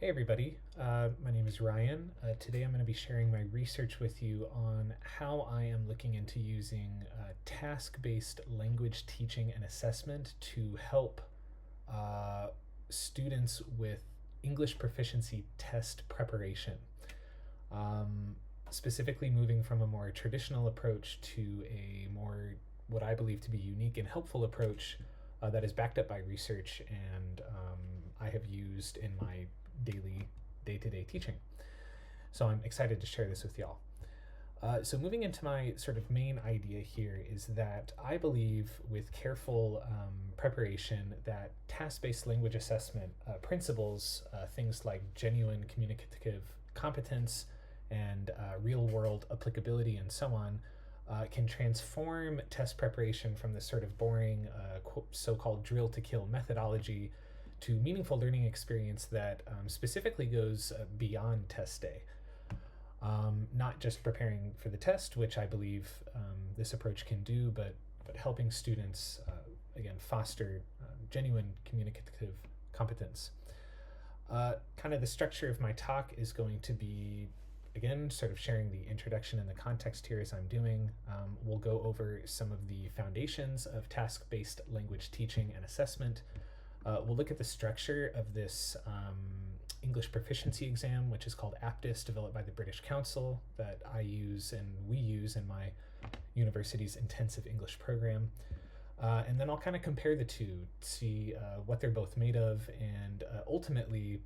Hey everybody, my name is Ryan. Today I'm going to be sharing my research with you on how I am looking into using task-based language teaching and assessment to help uh, students with English proficiency test preparation. Um, Specifically moving from a more traditional approach to a more, what I believe to be unique and helpful approach that is backed up by research and I have used in my daily day-to-day teaching. So I'm excited to share this with y'all. So moving into my sort of main idea here is that I believe with careful preparation that task-based language assessment principles, things like genuine communicative competence and real-world applicability and so on, can transform test preparation from this sort of boring so-called drill to kill methodology to meaningful learning experience that specifically goes beyond test day. Not just preparing for the test, which I believe this approach can do, but helping students, again, foster genuine communicative competence. Kind of the structure of my talk is going to be, again, sort of sharing the introduction and the context here as I'm doing. We'll go over some of the foundations of task-based language teaching and assessment. We'll look at the structure of this English proficiency exam, which is called APTIS, developed by the British Council, that I use and we use in my university's intensive English program. And then I'll kind of compare the two, see what they're both made of, and ultimately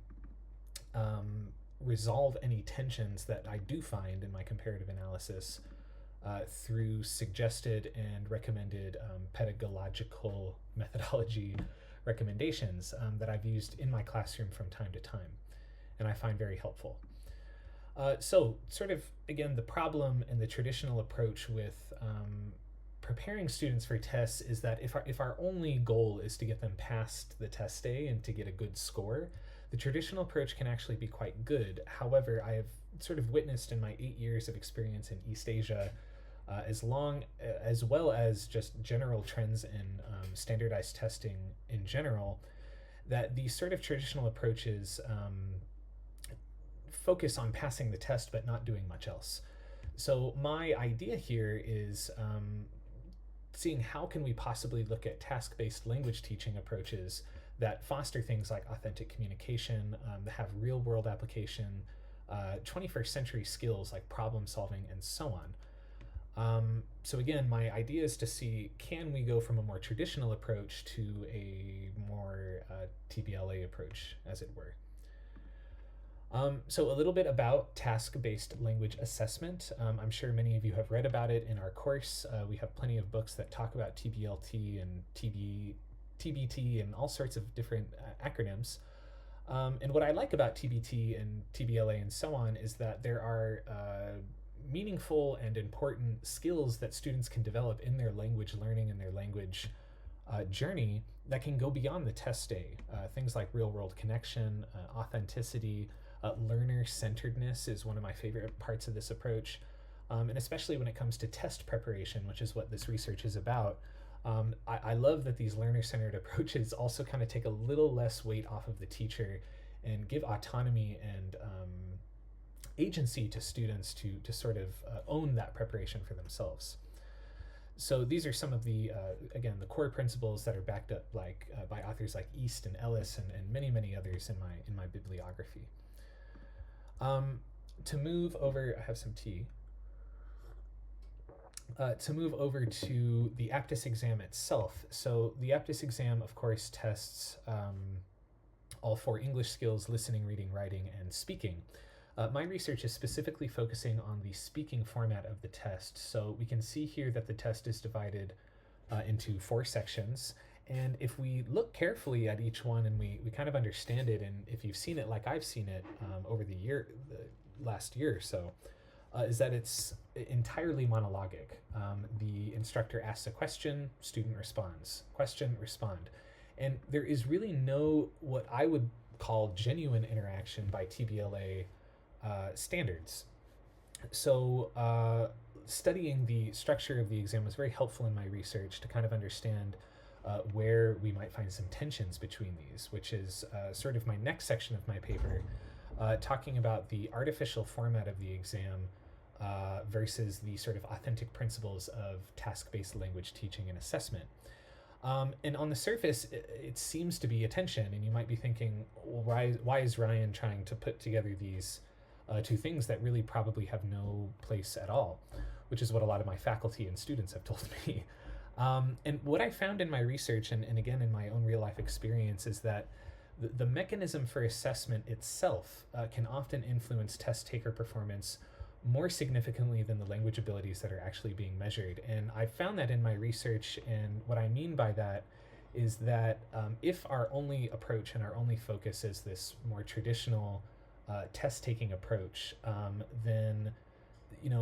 resolve any tensions that I do find in my comparative analysis through suggested and recommended pedagogical methodology recommendations that I've used in my classroom from time to time, and I find very helpful. So sort of, again, the problem and the traditional approach with preparing students for tests is that if our only goal is to get them past the test day and to get a good score, the traditional approach can actually be quite good. However, I have sort of witnessed in my 8 years of experience in East Asia, as well as just general trends in standardized testing in general, that these sort of traditional approaches focus on passing the test but not doing much else. So my idea here is seeing how can we possibly look at task-based language teaching approaches that foster things like authentic communication, that have real-world application, 21st century skills like problem solving and so on. So again, my idea is to see, can we go from a more traditional approach to a more TBLA approach, as it were. So a little bit about task-based language assessment. I'm sure many of you have read about it in our course. We have plenty of books that talk about TBLT and TBT and all sorts of different acronyms. And what I like about TBT and TBLA and so on is that there are meaningful and important skills that students can develop in their language learning and their language journey that can go beyond the test day. Things like real-world connection, authenticity, learner-centeredness is one of my favorite parts of this approach. And especially when it comes to test preparation, which is what this research is about. I love that these learner-centered approaches also kind of take a little less weight off of the teacher and give autonomy and agency to students to sort of own that preparation for themselves. So these are some of the, again, the core principles that are backed up like by authors like East and Ellis and many others in my bibliography. To move over, I have some tea. To move over to the APTIS exam itself. So the APTIS exam, of course, tests all 4 English skills: listening, reading, writing, and speaking. My research is specifically focusing on the speaking format of the test. So we can see here that the test is divided into 4 sections. And if we look carefully at each one and we kind of understand it, and if you've seen it like I've seen it over the last year or so, is that it's entirely monologic. The instructor asks a question, student responds. Question, respond. And there is really no, what I would call, genuine interaction by TBLA standards. So studying the structure of the exam was very helpful in my research to kind of understand where we might find some tensions between these, which is sort of my next section of my paper, talking about the artificial format of the exam versus the sort of authentic principles of task-based language teaching and assessment. And on the surface, it seems to be a tension, and you might be thinking, well, why is Ryan trying to put together these two things that really probably have no place at all, which is what a lot of my faculty and students have told me. And what I found in my research, and again in my own real life experience, is that the mechanism for assessment itself can often influence test taker performance more significantly than the language abilities that are actually being measured. And I found that in my research, and what I mean by that is that if our only approach and our only focus is this more traditional test taking approach, then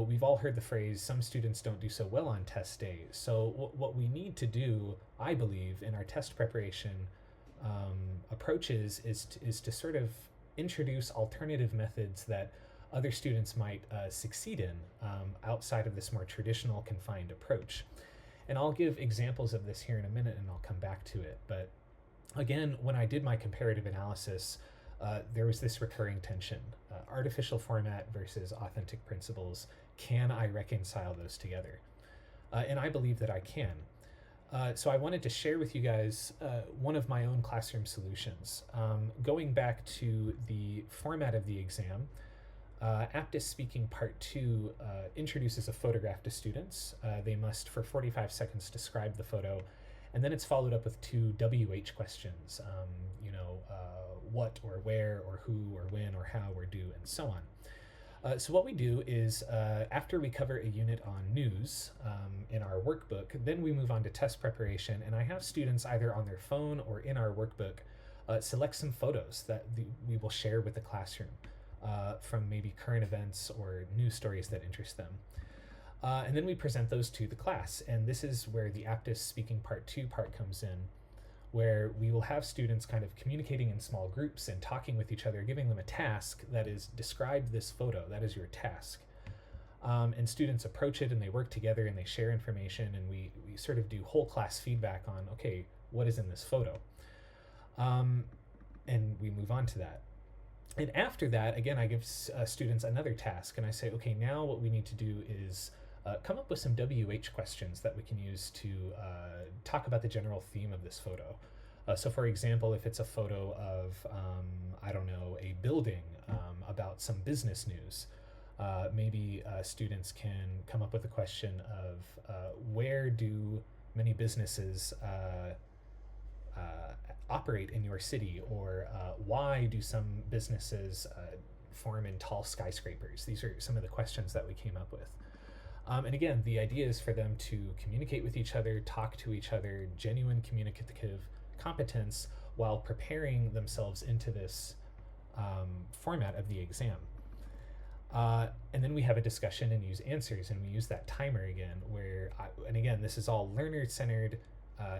we've all heard the phrase, some students don't do so well on test day. So what we need to do, I believe, in our test preparation approaches is to sort of introduce alternative methods that other students might succeed in outside of this more traditional confined approach. And I'll give examples of this here in a minute, and I'll come back to it. But again, when I did my comparative analysis, there was this recurring tension. Artificial format versus authentic principles. Can I reconcile those together? And I believe that I can. So I wanted to share with you guys one of my own classroom solutions. Going back to the format of the exam, Aptus Speaking Part 2 introduces a photograph to students. They must, for 45 seconds, describe the photo, and then it's followed up with two WH questions, what or where or who or when or how or do, and so on. So what we do is, after we cover a unit on news in our workbook, then we move on to test preparation, and I have students either on their phone or in our workbook select some photos that we will share with the classroom from maybe current events or news stories that interest them. And then we present those to the class, and this is where the Aptus Speaking Part 2 part comes in, where we will have students kind of communicating in small groups and talking with each other, giving them a task that is, describe this photo, that is your task. And students approach it and they work together and they share information, and we sort of do whole class feedback on, okay, what is in this photo? And we move on to that. And after that, again, I give students another task, and I say, okay, now what we need to do is come up with some WH questions that we can use to talk about the general theme of this photo. So for example, if it's a photo of, a building about some business news, maybe students can come up with a question of where do many businesses operate in your city, or why do some businesses form in tall skyscrapers? These are some of the questions that we came up with. And again, the idea is for them to communicate with each other, talk to each other, genuine communicative competence, while preparing themselves into this format of the exam. And then we have a discussion and use answers, and we use that timer again, and again, this is all learner-centered,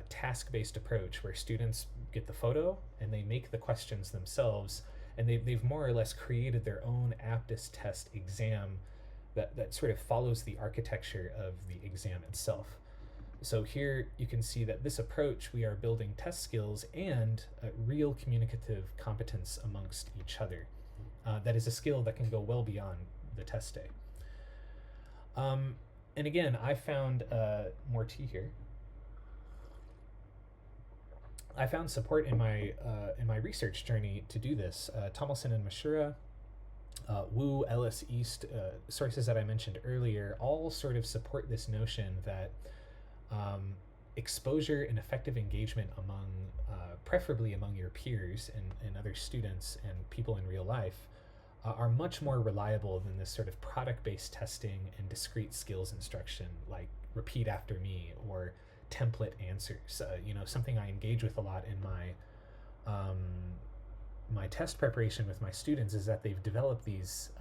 task-based approach, where students get the photo and they make the questions themselves, and they've more or less created their own Aptus test exam that sort of follows the architecture of the exam itself. So here you can see that this approach, we are building test skills and real communicative competence amongst each other. That is a skill that can go well beyond the test day. And again, I found more tea here. I found support in my research journey to do this. Tomlinson and Mashura, Wu, Ellis, East, sources that I mentioned earlier, all sort of support this notion that exposure and effective engagement preferably among your peers and other students and people in real life, are much more reliable than this sort of product-based testing and discrete skills instruction, like repeat after me or template answers. Something I engage with a lot in my test preparation with my students is that they've developed these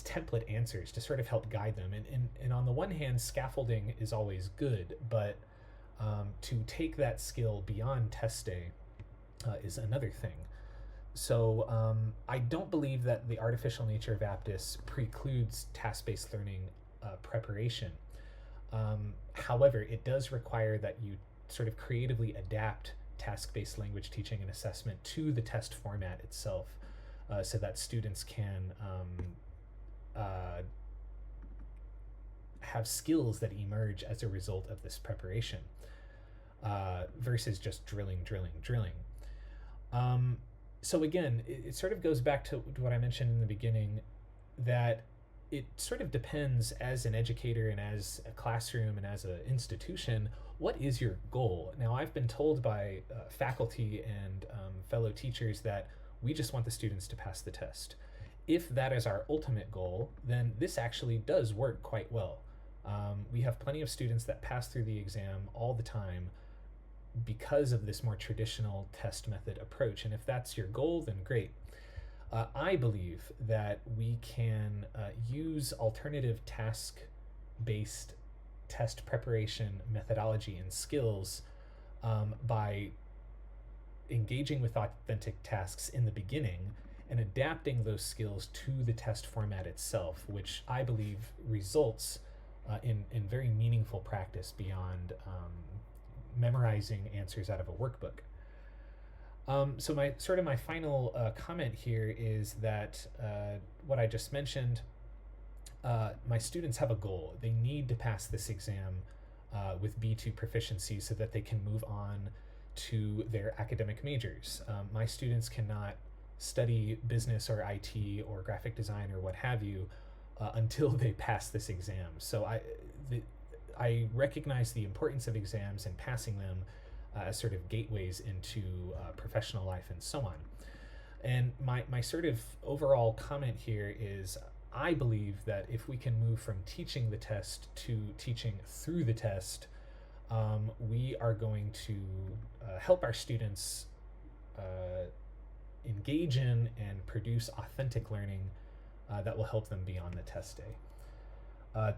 template answers to sort of help guide them. And on the one hand, scaffolding is always good, but to take that skill beyond test day is another thing. So I don't believe that the artificial nature of Aptus precludes task-based learning preparation. However, it does require that you sort of creatively adapt task-based language teaching and assessment to the test format itself. so that students can have skills that emerge as a result of this preparation, versus just drilling, drilling, drilling. Um, so again, it sort of goes back to what I mentioned in the beginning, that it sort of depends, as an educator and as a classroom and as an institution, what is your goal? Now, I've been told by faculty and fellow teachers that we just want the students to pass the test. If that is our ultimate goal, then this actually does work quite well. We have plenty of students that pass through the exam all the time because of this more traditional test method approach. And if that's your goal, then great. I believe that we can use alternative task based test preparation methodology and skills by engaging with authentic tasks in the beginning and adapting those skills to the test format itself, which I believe results in very meaningful practice beyond memorizing answers out of a workbook. So my final comment here is that what I just mentioned, my students have a goal. They need to pass this exam with B2 proficiency so that they can move on to their academic majors. My students cannot study business or IT or graphic design or what have you until they pass this exam. So I recognize the importance of exams and passing them as sort of gateways into professional life and so on. And my sort of overall comment here is, I believe that if we can move from teaching the test to teaching through the test, we are going to help our students engage in and produce authentic learning that will help them beyond the test day.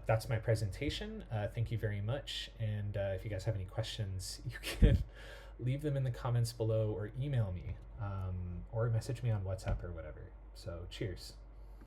That's my presentation. Thank you very much. And if you guys have any questions, you can leave them in the comments below or email me or message me on WhatsApp or whatever. So cheers.